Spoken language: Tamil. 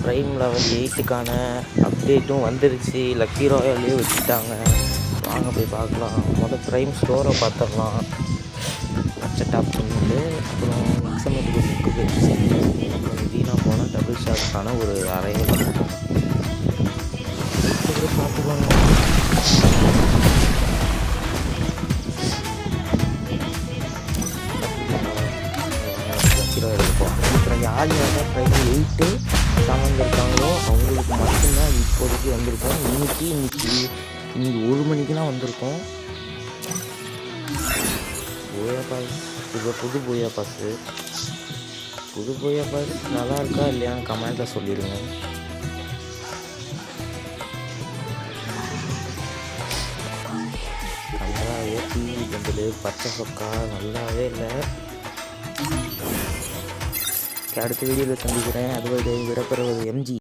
ப்ரைம் லெவல் 8க்கான அப்டேட்டும் வந்துருச்சு. லக்கி ராயல்லே வச்சுட்டாங்க. வாங்க போய் பார்க்கலாம். ப்ரைம் ஸ்டோரை பார்த்துடலாம். பச்சை டாப் பண்ணிட்டு அப்புறம் எக்ஸாமுக்கு புக்கு வச்சு அப்புறம் வீணாக போனால் டபுள் ஷாட்கான ஒரு அரைவல் பார்த்துக்கோங்க. அப்புறம் யார் யாரெல்லாம் ப்ரைம் 8 சாமந்திருக்காங்களோ அவங்களுக்கு மட்டும்தான் இப்போதைக்கு வந்திருக்கோம். இன்னைக்கு 1 மணிக்கெலாம் வந்திருக்கோம். போயா பாஸ் இப்போ புது போயா பாஸு நல்லா இருக்கா இல்லையான்னு கமெண்ட்டில் சொல்லிடுங்க. நல்லாவே டிவி பண்டில் பச்சை சொக்கா நல்லாவே இல்லை. அடுத்த வீடியோவில் சந்திக்கிறேன். அதுவரை விடப்பெறுவது எம்ஜி.